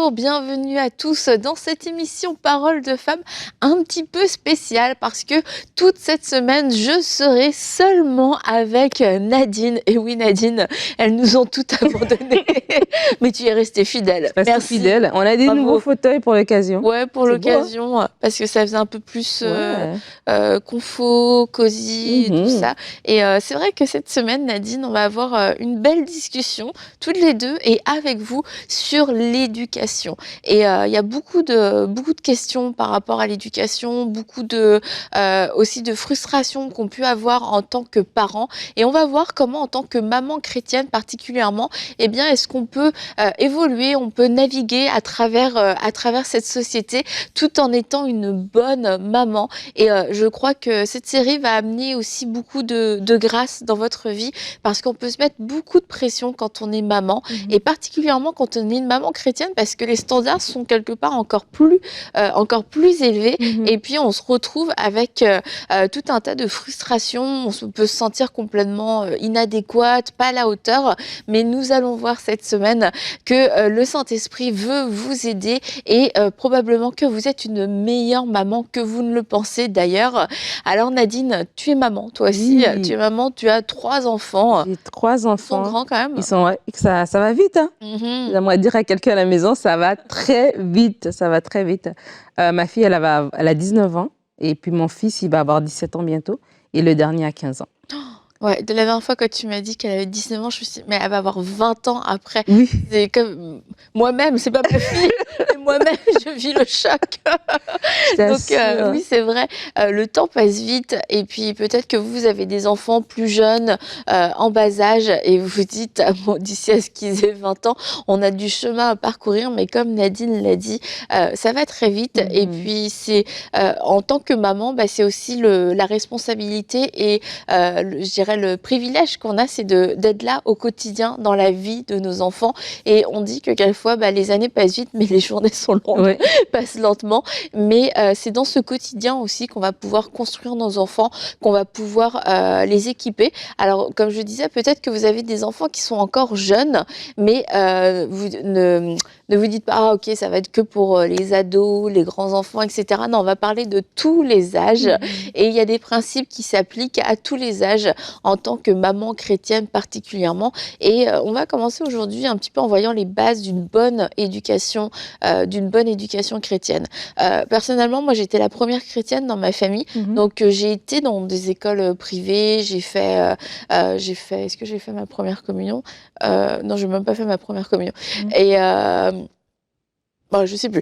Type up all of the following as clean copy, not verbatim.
bonjour, bienvenue à tous dans cette émission Parole de femmes un petit peu spéciale parce que toute cette semaine, je serai seulement avec Nadine. Et oui, Nadine, elles nous ont toutes abandonnées, mais tu es restée fidèle. Merci. Fidèle. On a des nouveaux fauteuils pour l'occasion. Ouais, pour l'occasion, parce que ça faisait un peu plus confort, cosy, et tout ça. Et c'est vrai que cette semaine, Nadine, on va avoir une belle discussion, toutes les deux, et avec vous, sur l'éducation. Et il y a beaucoup de questions par rapport à l'éducation, aussi de frustrations qu'on peut avoir en tant que parents. Et on va voir comment, en tant que maman chrétienne particulièrement, eh bien, est-ce qu'on peut évoluer, on peut naviguer à travers cette société tout en étant une bonne maman. Et je crois que cette série va amener aussi beaucoup de grâce dans votre vie parce qu'on peut se mettre beaucoup de pression quand on est maman et particulièrement quand on est une maman chrétienne parce que les standards sont quelque part encore plus élevés et puis on se retrouve avec tout un tas de frustrations, on peut se sentir complètement inadéquate, pas à la hauteur, mais nous allons voir cette semaine que le Saint-Esprit veut vous aider et probablement que vous êtes une meilleure maman que vous ne le pensez d'ailleurs. Alors Nadine, tu es maman, toi aussi, tu es maman, tu as 3 enfants. J'ai 3 enfants. Ils sont grands quand même. Ça va vite, hein. J'aimerais dire à quelqu'un à la maison, ça va très vite, ma fille, elle a 19 ans et puis mon fils, il va avoir 17 ans bientôt et le dernier a 15 ans. Ouais, de la dernière fois quand tu m'as dit qu'elle avait 19 ans, je me suis dit, mais elle va avoir 20 ans après. Oui. C'est comme moi-même, c'est pas ma fille, mais moi-même, je vis le choc. Donc oui, c'est vrai, le temps passe vite et puis peut-être que vous avez des enfants plus jeunes, en bas âge et vous vous dites, bon, d'ici à ce qu'ils aient 20 ans, on a du chemin à parcourir, mais comme Nadine l'a dit, ça va très vite et puis c'est, en tant que maman, bah, c'est aussi la responsabilité et je dirais le privilège qu'on a, c'est d'être là au quotidien dans la vie de nos enfants. Et on dit que quelquefois, bah, les années passent vite, mais les journées sont longues, passent lentement. Mais c'est dans ce quotidien aussi qu'on va pouvoir construire nos enfants, qu'on va pouvoir les équiper. Alors, comme je disais, peut-être que vous avez des enfants qui sont encore jeunes, mais vous ne vous dites pas, ah ok, ça va être que pour les ados, les grands enfants, etc. Non, on va parler de tous les âges. Et il y a des principes qui s'appliquent à tous les âges en tant que maman chrétienne particulièrement. Et on va commencer aujourd'hui un petit peu en voyant les bases d'une bonne éducation chrétienne. Personnellement, moi, j'étais la première chrétienne dans ma famille. Donc, j'ai été dans des écoles privées. Est-ce que j'ai fait ma première communion? Non, je n'ai même pas fait ma première communion. Et bon, je sais plus.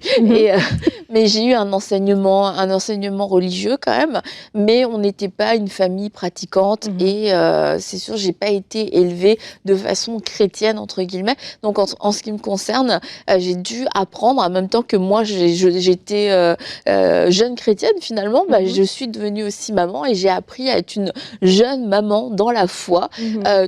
Mais j'ai eu un enseignement religieux quand même, mais on n'était pas une famille pratiquante et c'est sûr, j'ai pas été élevée de façon chrétienne entre guillemets. Donc en ce qui me concerne, j'ai dû apprendre en même temps que moi j'étais jeune chrétienne finalement, bah, je suis devenue aussi maman et j'ai appris à être une jeune maman dans la foi.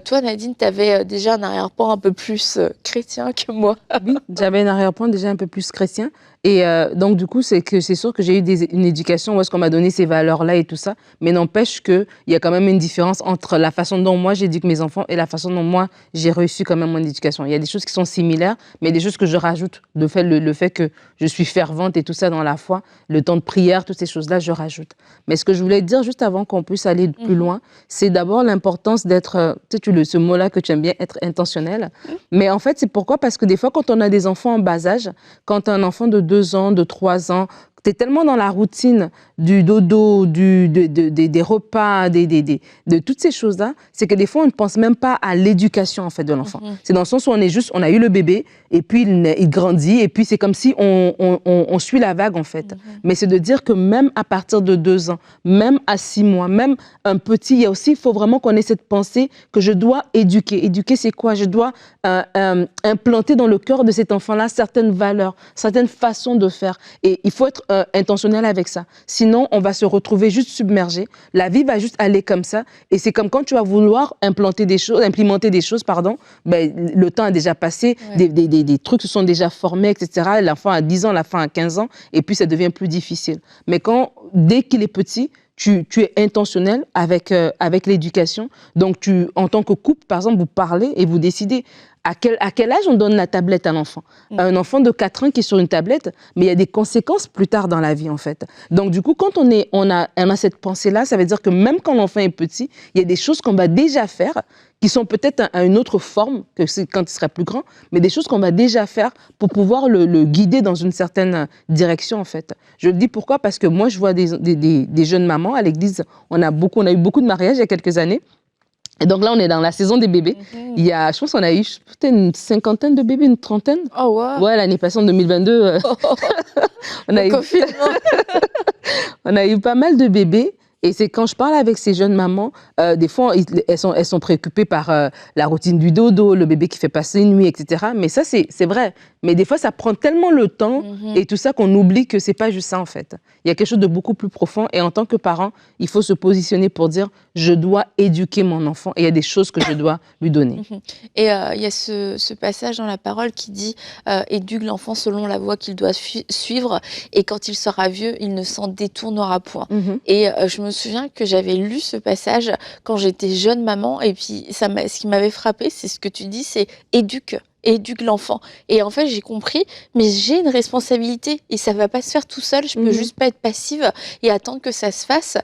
Toi Nadine, tu avais déjà un arrière-plan un peu plus chrétien que moi. Oui, j'avais un arrière-plan déjà un peu plus chrétien. Et donc, du coup, c'est sûr que j'ai eu une éducation où est-ce qu'on m'a donné ces valeurs-là et tout ça. Mais n'empêche qu'il y a quand même une différence entre la façon dont moi j'éduque mes enfants et la façon dont moi j'ai reçu quand même mon éducation. Il y a des choses qui sont similaires, mais des choses que je rajoute. Le fait que je suis fervente et tout ça dans la foi, le temps de prière, toutes ces choses-là, je rajoute. Mais ce que je voulais dire juste avant qu'on puisse aller plus loin, c'est d'abord l'importance d'être, ce mot-là que tu aimes bien, être intentionnel. Mais en fait, c'est pourquoi? Parce que des fois, quand on a des enfants en bas âge, quand un enfant de 2 ans, de 3 ans, tu es tellement dans la routine du dodo, des repas, de toutes ces choses-là, c'est que des fois, on ne pense même pas à l'éducation en fait, de l'enfant. C'est dans le sens où on a eu le bébé, et puis il grandit, et puis c'est comme si on suit la vague en fait. Mais c'est de dire que même à partir de 2 ans, même à 6 mois, même un petit, il faut vraiment qu'on ait cette pensée que je dois éduquer. Éduquer, c'est quoi? Je dois implanter dans le cœur de cet enfant-là certaines valeurs, certaines façons de faire. Et il faut être intentionnel avec ça. Sinon, on va se retrouver juste submergé. La vie va juste aller comme ça. Et c'est comme quand tu vas vouloir implémenter des choses, ben, le temps a déjà passé, des trucs se sont déjà formés, etc. L'enfant a 10 ans, l'enfant a 15 ans, et puis ça devient plus difficile. Mais dès qu'il est petit, tu es intentionnel avec l'éducation. Donc, en tant que couple, par exemple, vous parlez et vous décidez. à quel âge on donne la tablette à l'enfant? Un enfant de 4 ans qui est sur une tablette, mais il y a des conséquences plus tard dans la vie, en fait. Donc, du coup, quand on a cette pensée-là, ça veut dire que même quand l'enfant est petit, il y a des choses qu'on va déjà faire qui sont peut-être à une autre forme que quand il sera plus grand, mais des choses qu'on va déjà faire pour pouvoir le guider dans une certaine direction, en fait. Je le dis pourquoi? Parce que moi, je vois des jeunes mamans à l'église. On a eu beaucoup de mariages il y a quelques années. Et donc là, on est dans la saison des bébés. Je pense qu'on a eu peut-être une 50aine de bébés, une 30aine. Oh, wow. Ouais, l'année passée, en 2022, on a eu pas mal de bébés. Et c'est quand je parle avec ces jeunes mamans, des fois, elles sont préoccupées par la routine du dodo, le bébé qui fait passer une nuit, etc. Mais ça, c'est vrai. Mais des fois, ça prend tellement le temps et tout ça qu'on oublie que c'est pas juste ça, en fait. Il y a quelque chose de beaucoup plus profond. Et en tant que parent, il faut se positionner pour dire, je dois éduquer mon enfant et il y a des choses que je dois lui donner. Et il y a ce passage dans la parole qui dit éduque l'enfant selon la voie qu'il doit suivre et quand il sera vieux, il ne s'en détournera point. Et je me souviens que j'avais lu ce passage quand j'étais jeune maman et puis ce qui m'avait frappée, c'est ce que tu dis, c'est éduque l'enfant. Et en fait, j'ai compris, mais j'ai une responsabilité et ça va pas se faire tout seul. Je peux juste pas être passive et attendre que ça se fasse.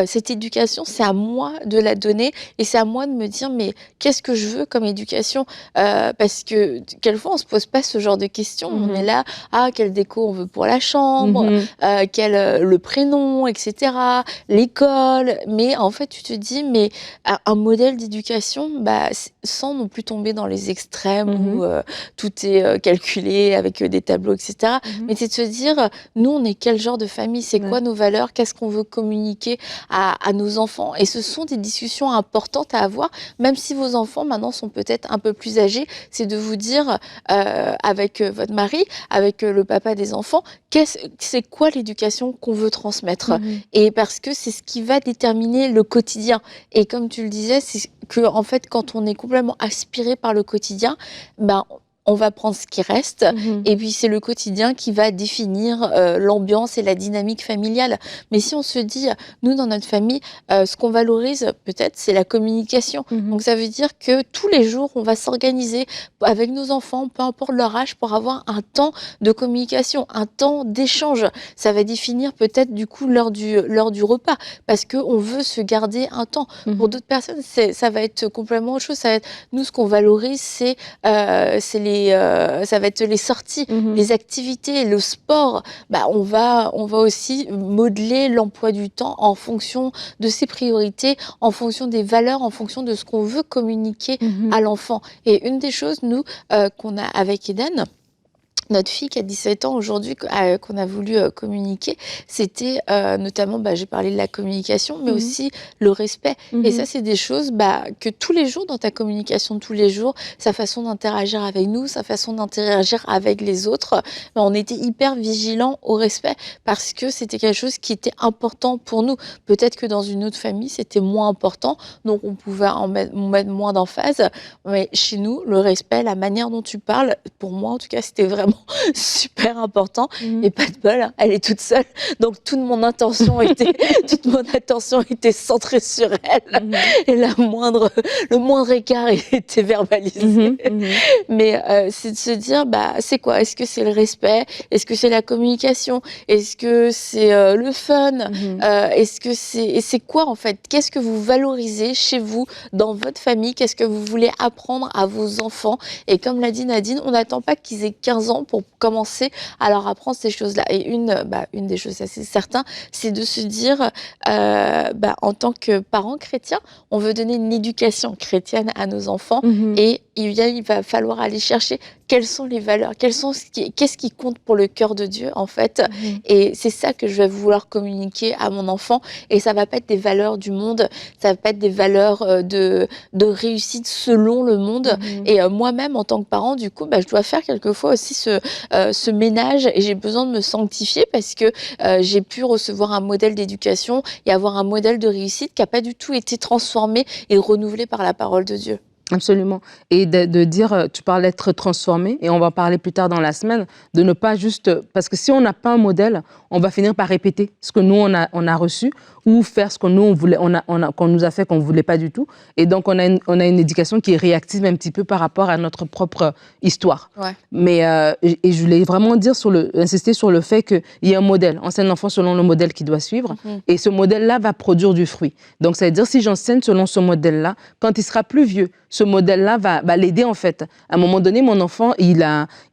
Cette éducation, c'est à moi de la donner et c'est à moi de me dire, mais qu'est-ce que je veux comme éducation? Parce que quelquefois, on se pose pas ce genre de questions. On est là, quel déco on veut pour la chambre, le prénom, etc., l'école. Mais en fait, tu te dis, mais un modèle d'éducation, sans non plus tomber dans les extrêmes où tout est calculé avec des tableaux, etc. Mais c'est de se dire, nous, on est quel genre de famille? C'est quoi nos valeurs? Qu'est-ce qu'on veut communiquer à nos enfants? Et ce sont des discussions importantes à avoir, même si vos enfants, maintenant, sont peut-être un peu plus âgés. C'est de vous dire, avec votre mari, avec le papa des enfants, c'est quoi l'éducation qu'on veut transmettre? Et parce que c'est ce qui va déterminer le quotidien. Et comme tu le disais, c'est que en fait, quand on est complètement aspiré par le quotidien, on va prendre ce qui reste et puis c'est le quotidien qui va définir l'ambiance et la dynamique familiale. Mais si on se dit, nous dans notre famille, ce qu'on valorise peut-être c'est la communication. Donc ça veut dire que tous les jours on va s'organiser avec nos enfants, peu importe leur âge, pour avoir un temps de communication, un temps d'échange. Ça va définir peut-être du coup l'heure du repas parce qu'on veut se garder un temps. Pour d'autres personnes, ça va être complètement autre chose. Ça va être, nous ce qu'on valorise c'est ça va être les sorties, les activités, le sport. On va aussi modeler l'emploi du temps en fonction de ses priorités, en fonction des valeurs, en fonction de ce qu'on veut communiquer à l'enfant. Et une des choses, nous, qu'on a avec Eden, notre fille qui a 17 ans aujourd'hui, qu'on a voulu communiquer, c'était notamment, j'ai parlé de la communication, mais aussi le respect. Et ça, c'est des choses que tous les jours, dans ta communication, tous les jours, sa façon d'interagir avec nous, sa façon d'interagir avec les autres, on était hyper vigilants au respect parce que c'était quelque chose qui était important pour nous. Peut-être que dans une autre famille, c'était moins important, donc on pouvait en mettre moins d'emphase. Mais chez nous, le respect, la manière dont tu parles, pour moi, en tout cas, c'était vraiment super important et pas de bol, elle est toute seule donc toute mon attention était centrée sur elle et le moindre écart était verbalisé. Mais c'est de se dire c'est quoi? Est-ce que c'est le respect? Est-ce que c'est la communication? Est-ce que c'est le fun? Est-ce que c'est quoi en fait? Qu'est-ce que vous valorisez chez vous, dans votre famille? Qu'est-ce que vous voulez apprendre à vos enfants? Et comme l'a dit Nadine, on n'attend pas qu'ils aient 15 ans pour commencer à leur apprendre ces choses-là. Et une des choses assez certaines, c'est de se dire, en tant que parents chrétiens, on veut donner une éducation chrétienne à nos enfants et il va falloir aller chercher quelles sont les valeurs, qu'est-ce qui compte pour le cœur de Dieu en fait. Et c'est ça que je vais vouloir communiquer à mon enfant. Et ça va pas être des valeurs du monde, ça va pas être des valeurs de réussite selon le monde. Et moi-même en tant que parent, du coup, je dois faire quelquefois aussi ce ménage et j'ai besoin de me sanctifier parce que j'ai pu recevoir un modèle d'éducation et avoir un modèle de réussite qui n'a pas du tout été transformé et renouvelé par la parole de Dieu. Absolument. Et de dire, tu parles d'être transformé, et on va en parler plus tard dans la semaine, de ne pas juste... Parce que si on n'a pas un modèle, on va finir par répéter ce que nous, on a reçu, ou faire ce que nous, on voulait, qu'on nous a fait qu'on ne voulait pas du tout. Et donc, on a une éducation qui est réactive un petit peu par rapport à notre propre histoire. Ouais. Mais, et je voulais vraiment insister sur le fait qu'il y a un modèle. Enseigne l'enfant selon le modèle qu'il doit suivre. Et ce modèle-là va produire du fruit. Donc, ça veut dire, si j'enseigne selon ce modèle-là, quand il sera plus vieux, ce modèle-là va l'aider, en fait. À un moment donné, mon enfant, je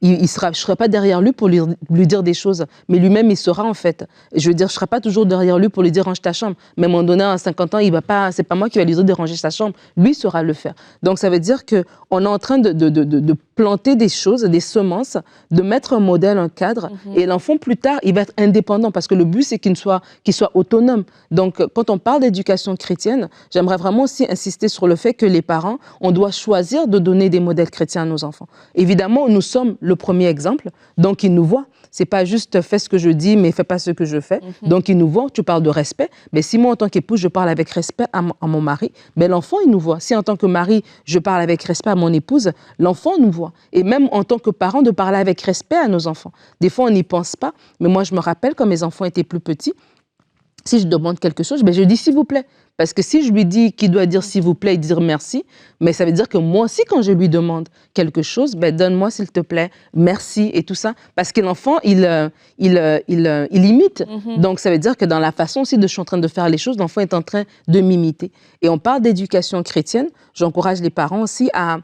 ne serai pas derrière lui pour lui dire des choses, mais lui-même, il saura, en fait. Je veux dire, je ne serai pas toujours derrière lui pour lui dire « range ta chambre ». Mais à un moment donné, à 50 ans, c'est pas moi qui vais lui dire de ranger sa chambre. Lui saura le faire. Donc, ça veut dire qu'on est en train de planter des choses, des semences, de mettre un modèle, un cadre. Et l'enfant, plus tard, il va être indépendant parce que le but, c'est qu'il soit autonome. Donc, quand on parle d'éducation chrétienne, j'aimerais vraiment aussi insister sur le fait que les parents, on doit choisir de donner des modèles chrétiens à nos enfants. Évidemment, nous sommes le premier exemple, donc ils nous voient. C'est pas juste fais ce que je dis, mais fais pas ce que je fais. Donc ils nous voient, tu parles de respect. Mais si moi, en tant qu'épouse, je parle avec respect à mon mari, ben l'enfant, il nous voit. Si en tant que mari, je parle avec respect à mon épouse, l'enfant nous voit. Et même en tant que parent, de parler avec respect à nos enfants. Des fois, on n'y pense pas. Mais moi, je me rappelle quand mes enfants étaient plus petits, si je demande quelque chose, ben je dis s'il vous plaît. Parce que si je lui dis qu'il doit dire s'il vous plaît et dire merci, mais ça veut dire que moi aussi, quand je lui demande quelque chose, ben donne-moi s'il te plaît, merci et tout ça. Parce que l'enfant, il imite. Donc, ça veut dire que dans la façon aussi je suis en train de faire les choses, l'enfant est en train de m'imiter. Et on parle d'éducation chrétienne. J'encourage les parents aussi à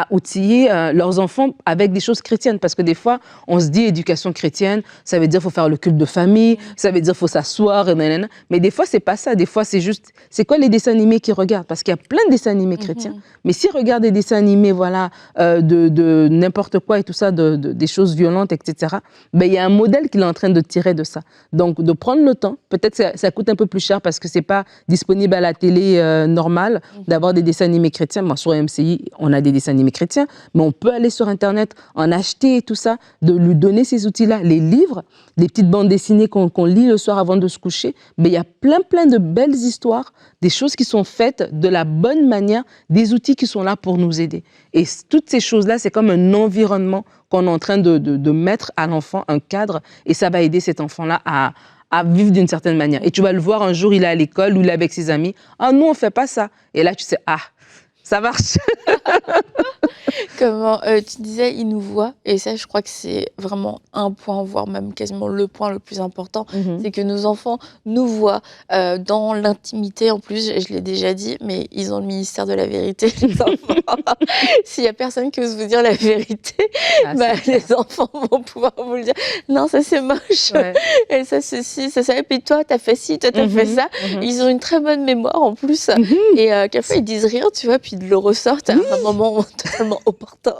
outiller leurs enfants avec des choses chrétiennes. Parce que des fois, on se dit éducation chrétienne, ça veut dire qu'il faut faire le culte de famille, ça veut dire qu'il faut s'asseoir, mais des fois, c'est pas ça. Des fois, c'est juste, c'est quoi les dessins animés qu'ils regardent? Parce qu'il y a plein de dessins animés chrétiens. Mais s'ils regardent des dessins animés, voilà, de n'importe quoi et tout ça, des choses violentes, etc., ben, il y a un modèle qu'il est en train de tirer de ça. Donc, de prendre le temps, peut-être ça coûte un peu plus cher parce que c'est pas disponible à la télé normale d'avoir des dessins animés chrétiens. Moi, sur MCI, on a des dessins animés chrétiens, mais on peut aller sur Internet, en acheter et tout ça, de lui donner ces outils-là, les livres, les petites bandes dessinées qu'on lit le soir avant de se coucher. Mais il y a plein de belles histoires, des choses qui sont faites de la bonne manière, des outils qui sont là pour nous aider. Et toutes ces choses-là, c'est comme un environnement qu'on est en train de mettre à l'enfant, un cadre, et ça va aider cet enfant-là à vivre d'une certaine manière. Et tu vas le voir un jour, il est à l'école ou il est avec ses amis. Ah, nous, on fait pas ça. Et là, tu sais, ah, ça marche. Comment tu disais, il nous voit, et ça, je crois que c'est vraiment un point, voire même quasiment le point le plus important, c'est que nos enfants nous voient dans l'intimité. En plus, je l'ai déjà dit, mais ils ont le ministère de la vérité, les enfants. S'il y a personne qui ose vous dire la vérité, les enfants vont pouvoir vous le dire. Non, ça c'est moche. Ouais. Et ça, ceci, ça. Et puis toi, t'as fait ci, toi, t'as fait ça. Ils ont une très bonne mémoire en plus. Et quelquefois, ils disent rien, tu vois, puis ils le ressortent à un moment totalement opportun.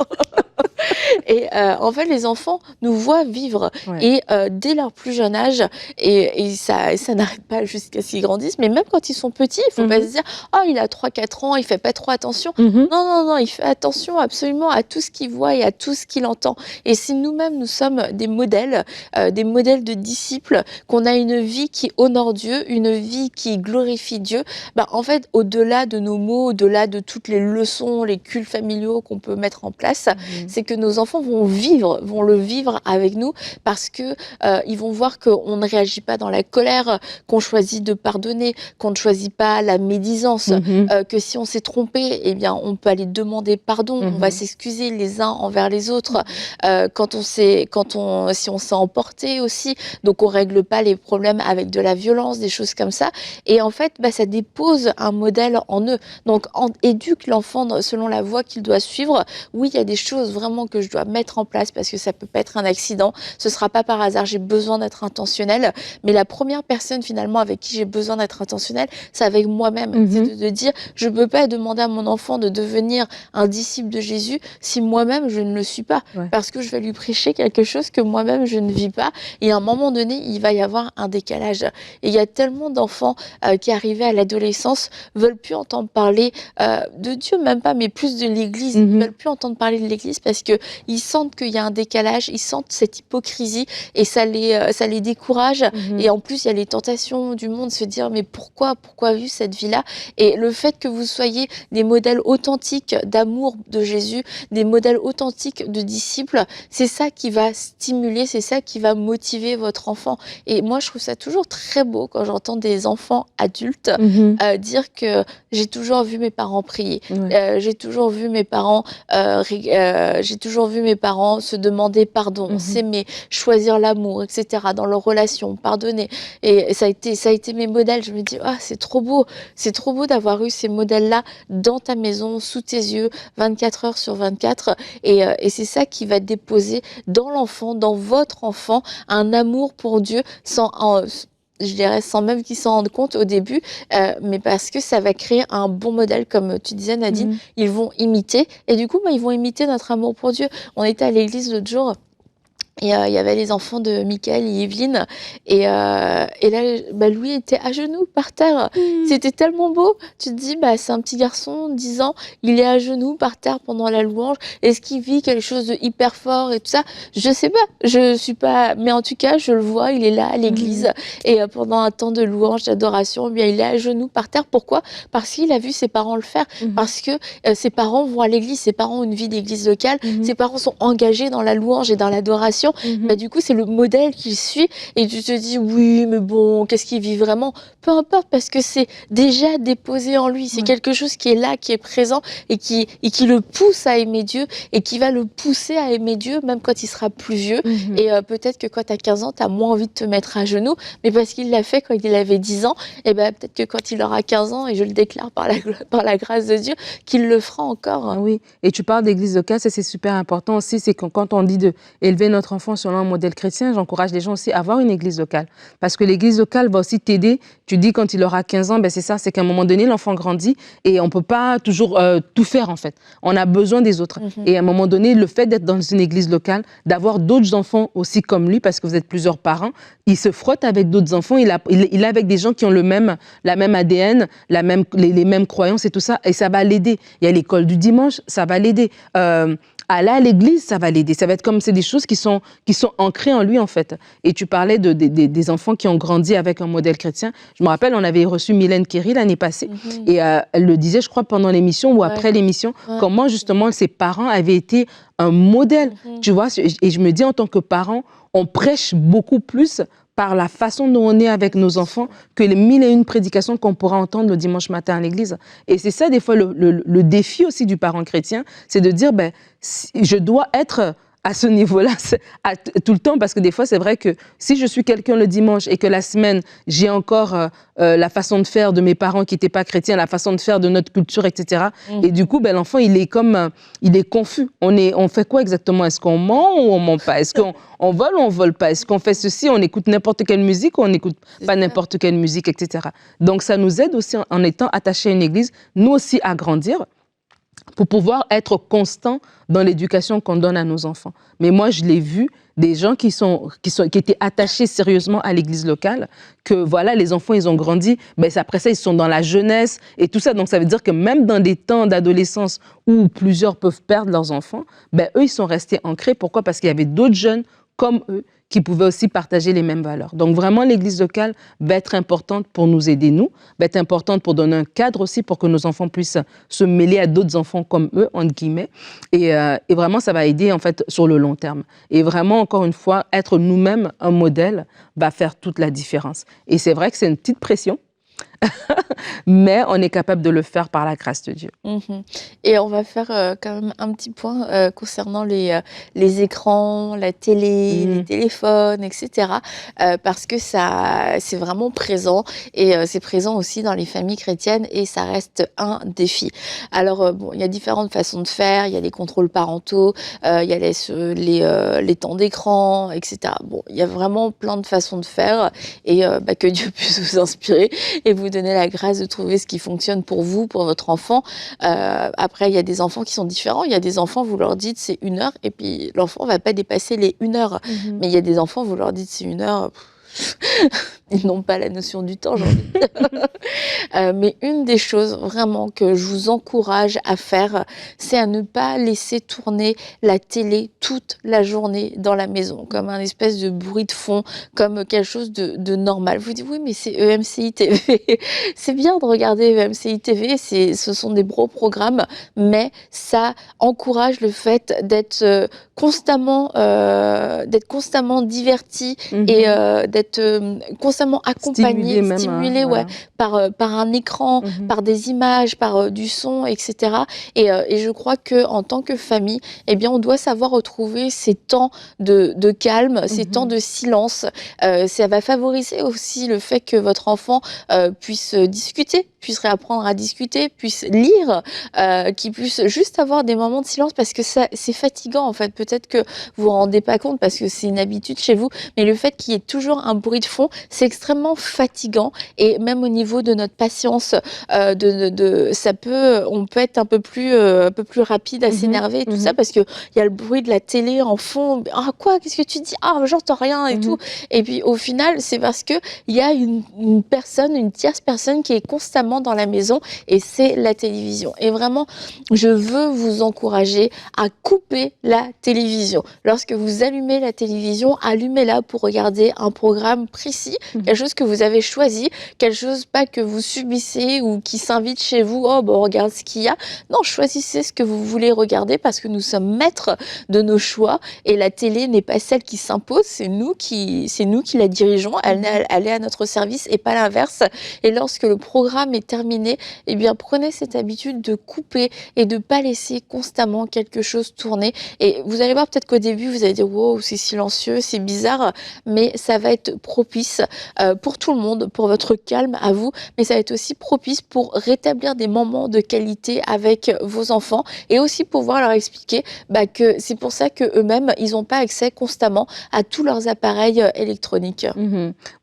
Et en fait, les enfants nous voient vivre. Ouais. Et dès leur plus jeune âge, et ça n'arrête pas jusqu'à ce qu'ils grandissent, mais même quand ils sont petits, il ne faut pas se dire « Oh, il a 3-4 ans, il ne fait pas trop attention. » Non, il fait attention absolument à tout ce qu'il voit et à tout ce qu'il entend. Et si nous-mêmes, nous sommes des modèles de disciples, qu'on a une vie qui honore Dieu, une vie qui glorifie Dieu, bah, en fait, au-delà de nos mots, au-delà de toutes les leçons, les cultes familiaux qu'on peut mettre en place, c'est que nos enfants vont le vivre avec nous, parce que ils vont voir qu'on ne réagit pas dans la colère, qu'on choisit de pardonner, qu'on ne choisit pas la médisance, que si on s'est trompé, eh bien on peut aller demander pardon, on va s'excuser les uns envers les autres, si on s'est emporté aussi, donc on règle pas les problèmes avec de la violence, des choses comme ça. Et en fait, ça dépose un modèle en eux. Donc on éduque l'enfant selon la voie qu'il doit suivre. Oui, il y a des choses vraiment que je dois mettre en place parce que ça peut pas être un accident, ce sera pas par hasard, j'ai besoin d'être intentionnelle, mais la première personne finalement avec qui j'ai besoin d'être intentionnelle, c'est avec moi-même. C'est de dire, je peux pas demander à mon enfant de devenir un disciple de Jésus si moi-même je ne le suis pas, parce que je vais lui prêcher quelque chose que moi-même je ne vis pas, et à un moment donné, il va y avoir un décalage. Et il y a tellement d'enfants qui arrivés à l'adolescence veulent plus entendre parler de Dieu, même pas, mais plus de l'Église. Ils veulent plus entendre parler de l'Église parce que qu'ils sentent qu'il y a un décalage, ils sentent cette hypocrisie et ça les décourage. Et en plus, il y a les tentations du monde, se dire mais pourquoi vivre cette vie-là? Et le fait que vous soyez des modèles authentiques d'amour de Jésus, des modèles authentiques de disciples, c'est ça qui va stimuler, c'est ça qui va motiver votre enfant. Et moi, je trouve ça toujours très beau quand j'entends des enfants adultes dire que j'ai toujours vu mes parents prier, j'ai toujours vu mes parents se demander pardon, s'aimer, choisir l'amour, etc. dans leurs relations, pardonner. Et ça a été mes modèles. Je me dis, ah, c'est trop beau d'avoir eu ces modèles-là dans ta maison, sous tes yeux, 24 heures sur 24. Et c'est ça qui va déposer dans l'enfant, dans votre enfant, un amour pour Dieu je dirais sans même qu'ils s'en rendent compte au début, mais parce que ça va créer un bon modèle, comme tu disais Nadine, ils vont imiter, et du coup, ils vont imiter notre amour pour Dieu. On était à l'église l'autre jour, et il y avait les enfants de Michael et Evelyne, et là, Louis était à genoux par terre. C'était tellement beau. Tu te dis, c'est un petit garçon, 10 ans, il est à genoux par terre pendant la louange. Est-ce qu'il vit quelque chose de hyper fort et tout ça? Je sais pas, je suis pas, mais en tout cas, je le vois, il est là à l'église, et pendant un temps de louange, d'adoration, il est à genoux par terre. Pourquoi? Parce qu'il a vu ses parents le faire, parce que ses parents vont à l'église, ses parents ont une vie d'église locale, ses parents sont engagés dans la louange et dans l'adoration. Du coup, c'est le modèle qu'il suit, et tu te dis, oui, mais bon, qu'est-ce qu'il vit vraiment? Peu importe, parce que c'est déjà déposé en lui, c'est quelque chose qui est là, qui est présent, et qui le pousse à aimer Dieu, et qui va le pousser à aimer Dieu, même quand il sera plus vieux. Et peut-être que quand tu as 15 ans, tu as moins envie de te mettre à genoux, mais parce qu'il l'a fait quand il avait 10 ans, et peut-être que quand il aura 15 ans, et je le déclare par la grâce de Dieu, qu'il le fera encore. Oui, et tu parles d'église locale, ça c'est super important aussi, c'est que quand on dit d'élever notre enfant selon un modèle chrétien, j'encourage les gens aussi à avoir une église locale. Parce que l'église locale va aussi t'aider. Tu dis quand il aura 15 ans, c'est ça, c'est qu'à un moment donné, l'enfant grandit et on ne peut pas toujours tout faire en fait. On a besoin des autres. Et à un moment donné, le fait d'être dans une église locale, d'avoir d'autres enfants aussi comme lui, parce que vous êtes plusieurs parents, il se frotte avec d'autres enfants, il est avec des gens qui ont la même ADN, les mêmes croyances et tout ça, et ça va l'aider. Il y a l'école du dimanche, ça va l'aider. Aller à l'église, ça va l'aider. Ça va être comme, c'est des choses qui sont ancrées en lui, en fait. Et tu parlais des enfants qui ont grandi avec un modèle chrétien. Je me rappelle, on avait reçu Mylène Kerry l'année passée. Et elle le disait, je crois, pendant l'émission ou après l'émission, comment, justement, ses parents avaient été un modèle. Tu vois, et je me dis, en tant que parent, on prêche beaucoup plus par la façon dont on est avec nos enfants que les 1001 prédications qu'on pourra entendre le dimanche matin à l'église. Et c'est ça, des fois, le défi aussi du parent chrétien, c'est de dire, je dois être à ce niveau-là tout le temps, parce que des fois, c'est vrai que si je suis quelqu'un le dimanche et que la semaine, j'ai encore la façon de faire de mes parents qui n'étaient pas chrétiens, la façon de faire de notre culture, etc. Et du coup, l'enfant, il est confus. On fait quoi exactement? Est-ce qu'on ment ou on ment pas? Est-ce qu'on vole ou on vole pas? Est-ce qu'on fait ceci, on écoute n'importe quelle musique ou on n'écoute pas n'importe quelle musique, etc. Donc, ça nous aide aussi en étant attachés à une église, nous aussi à grandir, pour pouvoir être constant dans l'éducation qu'on donne à nos enfants. Mais moi, je l'ai vu, des gens qui étaient attachés sérieusement à l'église locale, que voilà, les enfants, ils ont grandi, après ça, ils sont dans la jeunesse et tout ça. Donc, ça veut dire que même dans des temps d'adolescence où plusieurs peuvent perdre leurs enfants, eux, ils sont restés ancrés. Pourquoi? Parce qu'il y avait d'autres jeunes comme eux qui pouvaient aussi partager les mêmes valeurs. Donc vraiment, l'église locale va être importante pour nous aider, va être importante pour donner un cadre aussi pour que nos enfants puissent se mêler à d'autres enfants comme eux, entre guillemets. Et vraiment, ça va aider en fait sur le long terme. Et vraiment, encore une fois, être nous-mêmes un modèle va faire toute la différence. Et c'est vrai que c'est une petite pression, mais on est capable de le faire par la grâce de Dieu. Et on va faire quand même un petit point concernant les écrans, la télé, les téléphones, etc. Parce que c'est vraiment présent, et c'est présent aussi dans les familles chrétiennes, et ça reste un défi. Alors, il y a différentes façons de faire, il y a les contrôles parentaux, il y a les temps d'écran, etc. Il y a vraiment plein de façons de faire, et que Dieu puisse vous inspirer et vous donner la grâce de trouver ce qui fonctionne pour vous, pour votre enfant. Après, il y a des enfants qui sont différents. Il y a des enfants, vous leur dites c'est 1 heure, et puis l'enfant ne va pas dépasser les 1 heure. Mais il y a des enfants, vous leur dites c'est 1 heure, ils n'ont pas la notion du temps, j'ai envie de dire. Mais une des choses vraiment que je vous encourage à faire, c'est à ne pas laisser tourner la télé toute la journée dans la maison, comme un espèce de bruit de fond, comme quelque chose de normal. Vous dites: «Oui, mais c'est EMCI TV». C'est bien de regarder EMCI TV, ce sont des gros programmes, mais ça encourage le fait d'être constamment diverti et d'être, constamment accompagné, Stimulé même, stimulé, ouais, voilà. par un écran, par des images, par, du son et cetera et je crois qu'en tant que famille, eh bien, on doit savoir retrouver ces temps de calme, ces temps de silence. Ça va favoriser aussi le fait que votre enfant, puisse discuter, puisse réapprendre à discuter, puisse lire, qu'il puisse juste avoir des moments de silence parce que ça c'est fatigant, en fait. Peut-être que vous vous rendez pas compte parce que c'est une habitude chez vous, mais le fait qu'il y ait toujours un bruit de fond, c'est extrêmement fatigant et même au niveau de notre patience, on peut être un peu plus rapide à s'énerver et tout ça parce qu'il y a le bruit de la télé en fond. «Ah quoi? Qu'est-ce que tu dis? Ah j'entends rien» et tout et puis au final, c'est parce qu'il y a une personne, une tierce personne qui est constamment dans la maison et c'est la télévision et vraiment, je veux vous encourager à couper la télévision. Lorsque vous allumez la télévision, allumez-la pour regarder un programme précis, quelque chose que vous avez choisi, quelque chose pas que vous subissez ou qui s'invite chez vous. Oh, bon, regarde ce qu'il y a. Non, choisissez ce que vous voulez regarder parce que nous sommes maîtres de nos choix et la télé n'est pas celle qui s'impose, c'est nous qui la dirigeons. Elle est à notre service et pas l'inverse. Et lorsque le programme est terminé, eh bien, prenez cette habitude de couper et de pas laisser constamment quelque chose tourner. Et vous allez voir, peut-être qu'au début, vous allez dire, wow, c'est silencieux, c'est bizarre, mais ça va être propice pour tout le monde, pour votre calme à vous, mais ça va être aussi propice pour rétablir des moments de qualité avec vos enfants et aussi pouvoir leur expliquer que c'est pour ça qu'eux-mêmes, ils n'ont pas accès constamment à tous leurs appareils électroniques.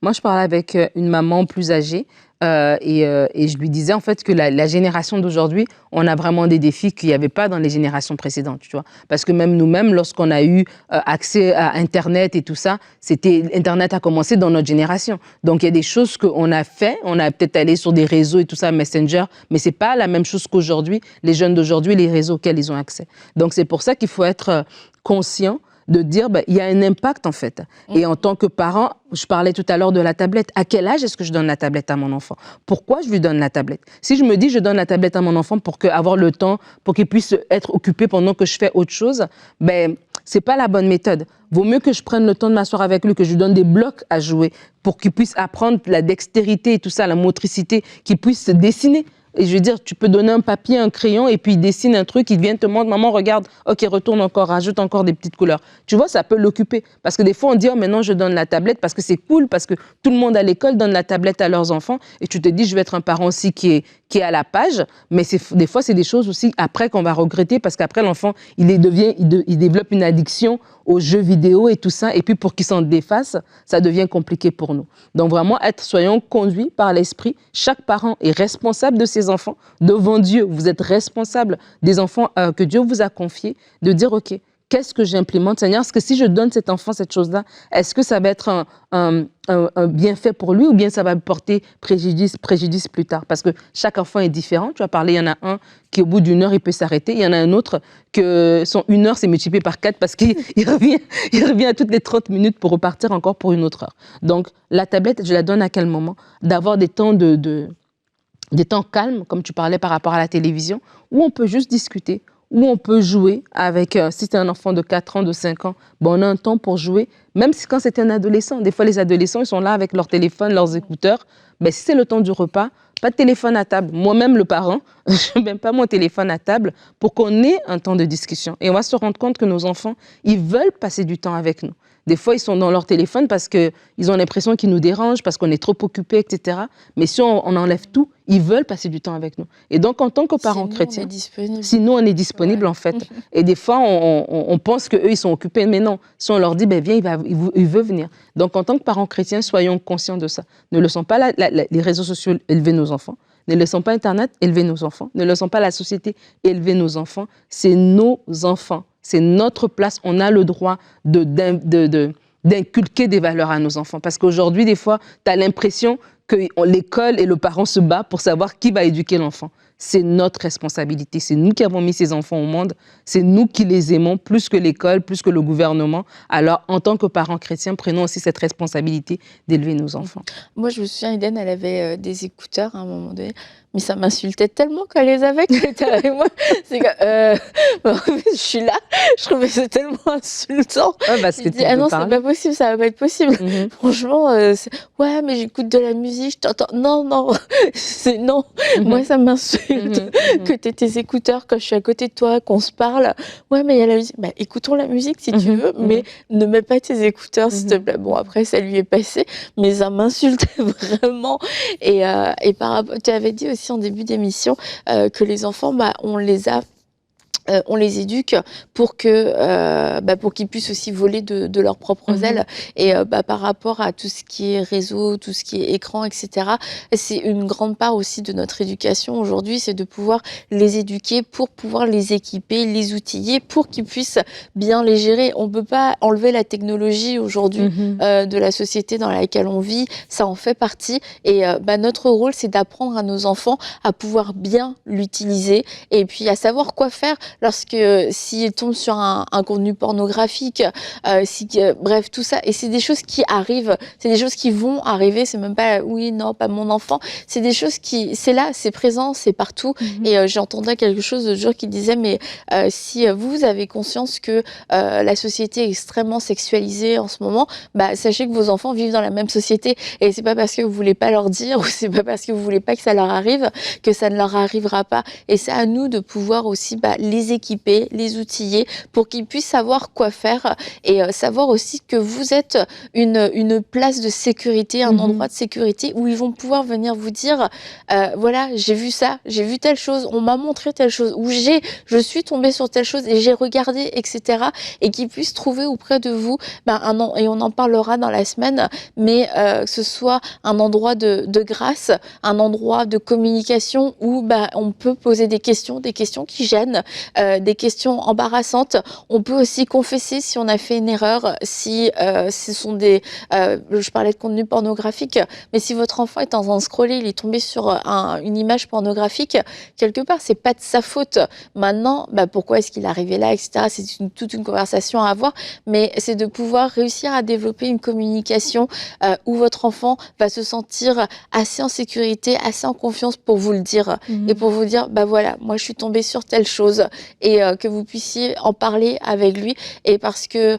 Moi, je parlais avec une maman plus âgée et je lui disais en fait que la génération d'aujourd'hui, on a vraiment des défis qu'il n'y avait pas dans les générations précédentes, tu vois. Parce que même nous-mêmes, lorsqu'on a eu accès à Internet et tout ça, Internet a commencé dans notre génération. Donc, il y a des choses qu'on a fait, on a peut-être allé sur des réseaux et tout ça, Messenger, mais c'est pas la même chose qu'aujourd'hui, les jeunes d'aujourd'hui, les réseaux auxquels ils ont accès. Donc, c'est pour ça qu'il faut être conscient de dire, il y a un impact en fait. Et en tant que parent, je parlais tout à l'heure de la tablette. À quel âge est-ce que je donne la tablette à mon enfant? Pourquoi je lui donne la tablette? Si je me dis, je donne la tablette à mon enfant pour avoir le temps, pour qu'il puisse être occupé pendant que je fais autre chose, c'est pas la bonne méthode. Vaut mieux que je prenne le temps de m'asseoir avec lui, que je lui donne des blocs à jouer pour qu'il puisse apprendre la dextérité et tout ça, la motricité, qu'il puisse se dessiner. Et je veux dire, tu peux donner un papier, un crayon, et puis il dessine un truc, il vient te montrer, maman, regarde, ok, retourne encore, rajoute encore des petites couleurs. Tu vois, ça peut l'occuper. Parce que des fois, on dit, oh, maintenant, je donne la tablette parce que c'est cool, parce que tout le monde à l'école donne la tablette à leurs enfants, et tu te dis, je vais être un parent aussi qui est à la page, mais des fois, c'est des choses aussi après qu'on va regretter, parce qu'après, l'enfant, il développe une addiction aux jeux vidéo et tout ça, et puis pour qu'il s'en défasse, ça devient compliqué pour nous. Donc vraiment, soyons conduits par l'esprit. Chaque parent est responsable de ses enfants. Devant Dieu, vous êtes responsable des enfants que Dieu vous a confiés, de dire, ok, qu'est-ce que j'implémente, Seigneur? Est-ce que si je donne cet enfant cette chose-là, est-ce que ça va être un bienfait pour lui ou bien ça va me porter préjudice plus tard? Parce que chaque enfant est différent. Tu as parlé, il y en a un qui, au bout d'une heure, il peut s'arrêter. Il y en a un autre que son 1 heure, c'est multiplié par 4 parce qu'il revient à toutes les 30 minutes pour repartir encore pour une autre heure. Donc, la tablette, je la donne à quel moment? D'avoir des temps des temps calmes, comme tu parlais par rapport à la télévision, où on peut juste discuter, où on peut jouer avec, si c'est un enfant de 4 ans, de 5 ans, on a un temps pour jouer, même si quand c'est un adolescent. Des fois, les adolescents, ils sont là avec leur téléphone, leurs écouteurs. Si c'est le temps du repas, pas de téléphone à table. Moi-même, le parent, je ne mets pas mon téléphone à table pour qu'on ait un temps de discussion. Et on va se rendre compte que nos enfants, ils veulent passer du temps avec nous. Des fois, ils sont dans leur téléphone parce qu'ils ont l'impression qu'ils nous dérangent, parce qu'on est trop occupés, etc. Mais si on enlève tout, ils veulent passer du temps avec nous. Et donc, en tant que parents chrétiens, si nous, on est disponible, en fait. Et des fois, on pense qu'eux, ils sont occupés. Mais non, si on leur dit, viens, il veut venir. Donc, en tant que parents chrétiens, soyons conscients de ça. Ne laissons pas les réseaux sociaux élever nos enfants. Ne laissons pas Internet élever nos enfants. Ne laissons pas la société élever nos enfants. C'est nos enfants. C'est notre place. On a le droit d'inculquer des valeurs à nos enfants. Parce qu'aujourd'hui, des fois, tu as l'impression que l'école et le parent se battent pour savoir qui va éduquer l'enfant. C'est notre responsabilité. C'est nous qui avons mis ces enfants au monde. C'est nous qui les aimons plus que l'école, plus que le gouvernement. Alors, en tant que parents chrétiens, prenons aussi cette responsabilité d'élever nos enfants. Moi, je me souviens, Eden, elle avait des écouteurs à un moment donné. Mais ça m'insultait tellement qu'elle les avait qu'elle était avec moi. C'est que, je suis là, je trouvais ça tellement insultant. Ouais, parce que je dis, ah non, c'est pas possible, ça va pas être possible. Franchement, ouais, mais j'écoute de la musique, je t'entends. Non, non, c'est non. Moi, ça m'insulte que t'aies tes écouteurs quand je suis à côté de toi, qu'on se parle. Ouais, mais il y a la musique. Bah, écoutons la musique si tu veux, mais ne mets pas tes écouteurs, s'il te plaît. Bon, après, ça lui est passé, mais ça m'insultait vraiment. Et par rapport, tu avais dit aussi en début d'émission que les enfants, bah, on les éduque pour qu'ils puissent aussi voler de leurs propres ailes. Et par rapport à tout ce qui est réseau, tout ce qui est écran, etc., c'est une grande part aussi de notre éducation aujourd'hui, c'est de pouvoir les éduquer pour pouvoir les équiper, les outiller, pour qu'ils puissent bien les gérer. On ne peut pas enlever la technologie aujourd'hui de la société dans laquelle on vit, ça en fait partie. Et notre rôle, c'est d'apprendre à nos enfants à pouvoir bien l'utiliser et puis à savoir quoi faire lorsque s'ils tombent sur un contenu pornographique, bref, tout ça. Et c'est des choses qui arrivent, c'est des choses qui vont arriver, c'est même pas oui, non, pas mon enfant. C'est des choses c'est là, c'est présent, c'est partout. Et j'entendais quelque chose de jour qui disait, mais si vous avez conscience que la société est extrêmement sexualisée en ce moment, bah, sachez que vos enfants vivent dans la même société. Et c'est pas parce que vous voulez pas leur dire, ou c'est pas parce que vous voulez pas que ça leur arrive, que ça ne leur arrivera pas. Et c'est à nous de pouvoir aussi les équiper, les outiller pour qu'ils puissent savoir quoi faire et savoir aussi que vous êtes une place de sécurité, un endroit de sécurité où ils vont pouvoir venir vous dire voilà, j'ai vu ça, j'ai vu telle chose, on m'a montré telle chose, ou je suis tombée sur telle chose et j'ai regardé, etc. Et qu'ils puissent trouver auprès de vous et on en parlera dans la semaine, mais que ce soit un endroit de grâce, un endroit de communication où on peut poser des questions qui gênent, des questions embarrassantes. On peut aussi confesser si on a fait une erreur, si ce sont je parlais de contenu pornographique, mais si votre enfant est en train de scroller, il est tombé sur une image pornographique, quelque part, c'est pas de sa faute. Maintenant, pourquoi est-ce qu'il est arrivé là, etc. C'est toute une conversation à avoir, mais c'est de pouvoir réussir à développer une communication où votre enfant va se sentir assez en sécurité, assez en confiance pour vous le dire et pour vous dire, voilà, moi je suis tombée sur telle chose et que vous puissiez en parler avec lui. Et parce que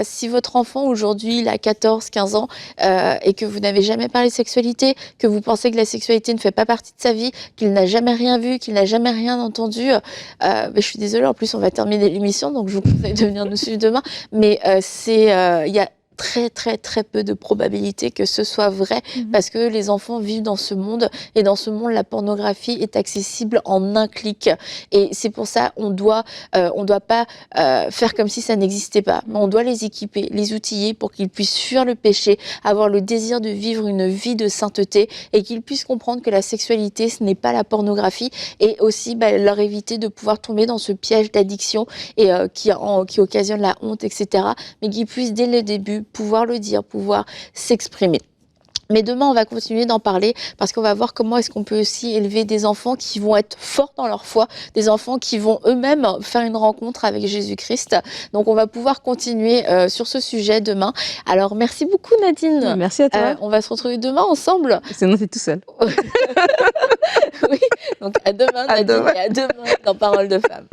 si votre enfant aujourd'hui il a 14-15 ans et que vous n'avez jamais parlé de sexualité, que vous pensez que la sexualité ne fait pas partie de sa vie, qu'il n'a jamais rien vu, qu'il n'a jamais rien entendu, je suis désolée, en plus on va terminer l'émission, donc je vous conseille de venir nous suivre demain, mais il y a très très très peu de probabilité que ce soit vrai parce que les enfants vivent dans ce monde et dans ce monde la pornographie est accessible en un clic et c'est pour ça on doit pas faire comme si ça n'existait pas, mais on doit les équiper, les outiller pour qu'ils puissent fuir le péché, avoir le désir de vivre une vie de sainteté et qu'ils puissent comprendre que la sexualité ce n'est pas la pornographie et aussi leur éviter de pouvoir tomber dans ce piège d'addiction et qui occasionne la honte, etc., mais qu'ils puissent dès le début pouvoir le dire, pouvoir s'exprimer. Mais demain, on va continuer d'en parler parce qu'on va voir comment est-ce qu'on peut aussi élever des enfants qui vont être forts dans leur foi, des enfants qui vont eux-mêmes faire une rencontre avec Jésus-Christ. Donc, on va pouvoir continuer sur ce sujet demain. Alors, merci beaucoup Nadine. Merci à toi. On va se retrouver demain ensemble. Sinon, t'es tout seul. Oui, donc à demain Nadine et à demain dans Parole de Femme.